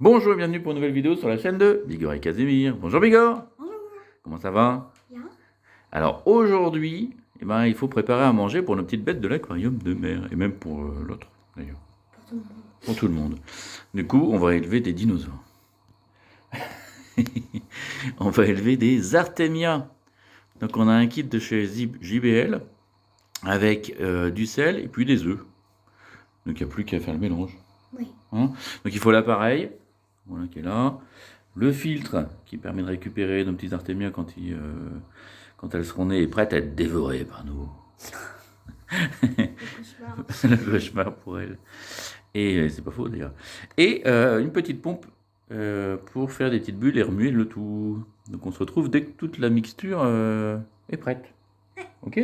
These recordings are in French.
Bonjour et bienvenue pour une nouvelle vidéo sur la chaîne de Bigor et Casimir. Bonjour Bigor. Bonjour. Comment ça va? Bien. Alors aujourd'hui, il faut préparer à manger pour nos petites bêtes de l'aquarium de mer. Et même pour l'autre d'ailleurs. Pour tout le monde. Pour tout le monde. Du coup, on va élever des dinosaures. On va élever des artémias. Donc on a un kit de chez JBL avec du sel et puis des œufs. Donc il n'y a plus qu'à faire le mélange. Oui. Hein, donc il faut l'appareil, voilà, qui est là, le filtre qui permet de récupérer nos petits artémias quand elles seront nées et prêtes à être dévorées par nous. C'est le cauchemar pour elles. Et c'est pas faux d'ailleurs. Et une petite pompe pour faire des petites bulles et remuer le tout. Donc on se retrouve dès que toute la mixture est prête. Ok ?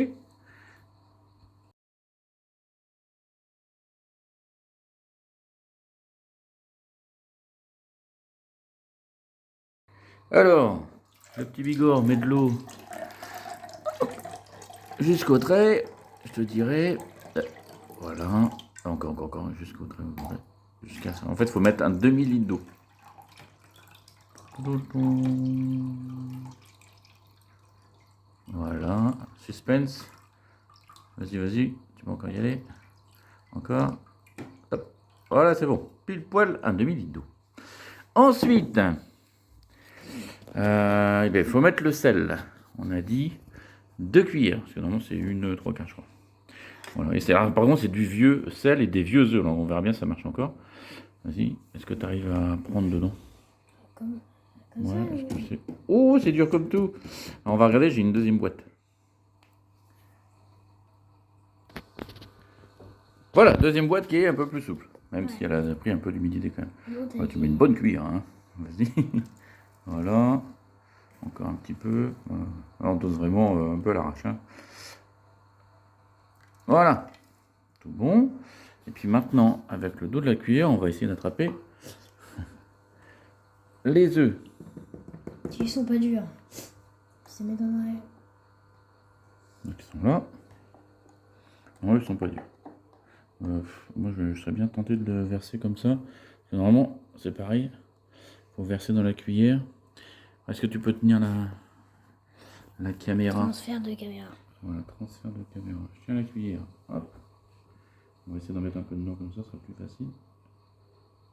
Alors, le petit Bigor met de l'eau jusqu'au trait, je te dirais. Voilà, encore, jusqu'au trait. Jusqu'à ça. En fait, il faut mettre un demi-litre d'eau. Voilà, suspense. Vas-y, tu peux encore y aller. Encore. Hop. Voilà, c'est bon. Pile poil, un demi-litre d'eau. Ensuite, il faut mettre le sel. On a dit 2 cuillères. Parce que normalement, c'est 3/4, je crois. Voilà. Et par contre, c'est du vieux sel et des vieux œufs. Alors, on verra bien si ça marche encore. Vas-y, est-ce que tu arrives à prendre dedans? Comme Ouais, ça. est-ce que c'est... Oh, c'est dur comme tout. Alors, on va regarder, j'ai une deuxième boîte. Voilà, deuxième boîte qui est un peu plus souple. Même si elle a pris un peu d'humidité quand même. Ouais, tu mets une bonne cuillère. Hein. Vas-y. Voilà. Encore un petit peu. Voilà. Alors, on dose vraiment un peu à l'arrache. Hein. Voilà. Tout bon. Et puis maintenant, avec le dos de la cuillère, on va essayer d'attraper les œufs. Ils sont pas durs. Ça m'étonnerait. Donc ils sont là. Non, ils sont pas durs. Moi, je serais bien tenté de le verser comme ça. Parce que normalement, c'est pareil. Il faut verser dans la cuillère. Est-ce que tu peux tenir la caméra? Transfert de caméra. Voilà, transfert de caméra. Je tiens la cuillère. Hop. On va essayer d'en mettre un peu dedans comme ça sera plus facile.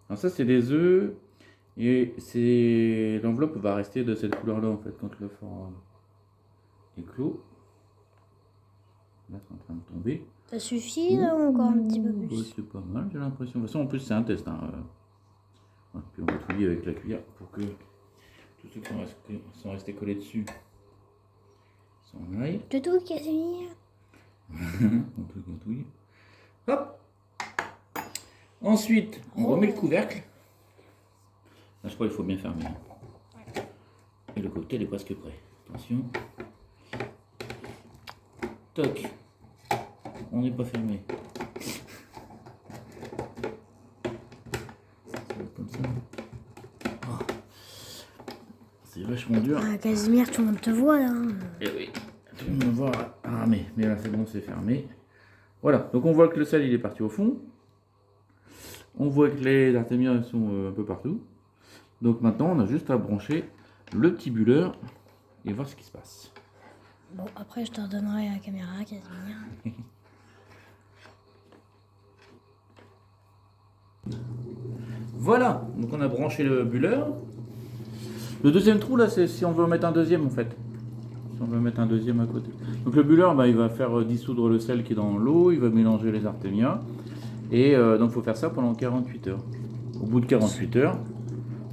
Alors ça, c'est des œufs. Et l'enveloppe va rester de cette couleur-là, en fait, quand l'œuf est clos. Là, c'est en train de tomber. Ça suffit là, ou encore un petit peu plus? Ouais, c'est pas mal, j'ai l'impression. De toute façon, en plus, c'est un test. Hein. Ouais, puis on va touiller avec la cuillère pour que tous ceux qui sont restés collés dessus s'en aillent. De tout, Casimir. On touille. Hop. Ensuite, on remet le couvercle. Là, je crois qu'il faut bien fermer. Et le cocktail est presque prêt. Attention. Toc. On n'est pas fermé. Comme ça. Oh. C'est vachement dur. Ah, Casimir, tout le monde te voit là. Et oui, tout le monde me voit. Ah, mais là, c'est bon, c'est fermé. Voilà, donc on voit que le sel, il est parti au fond. On voit que les artémias sont un peu partout. Donc maintenant, on a juste à brancher le petit bulleur et voir ce qui se passe. Bon, après, je te redonnerai la caméra, Casimir. Voilà, donc on a branché le bulleur. Le deuxième trou, là, c'est si on veut en mettre un deuxième, en fait. Si on veut mettre un deuxième à côté. Donc le bulleur, il va faire dissoudre le sel qui est dans l'eau, il va mélanger les artémias. Et donc il faut faire ça pendant 48 heures. Au bout de 48 heures,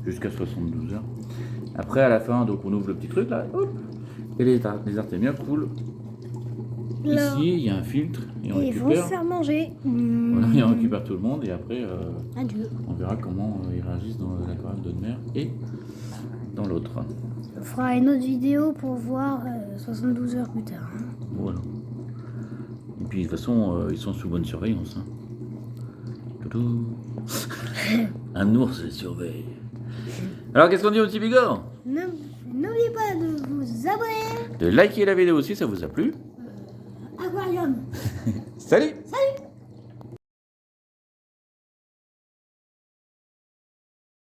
jusqu'à 72 heures. Après, à la fin, donc on ouvre le petit truc là, hop, et les artémias coulent. Là. Ici, il y a un filtre et on Ils vont récupère. se faire manger. Voilà, et on récupère tout le monde et après, Adieu. on verra comment ils réagissent dans l'aquarium de mer et dans l'autre. On fera une autre vidéo pour voir 72 heures plus tard. Hein. Voilà. Et puis de toute façon, ils sont sous bonne surveillance. Hein. Toutou. Un ours les surveille. Alors qu'est-ce qu'on dit au petit Bigor? N'oubliez pas de vous vous abonner. de liker la vidéo si ça vous a plu. Aquarium. Salut! Salut.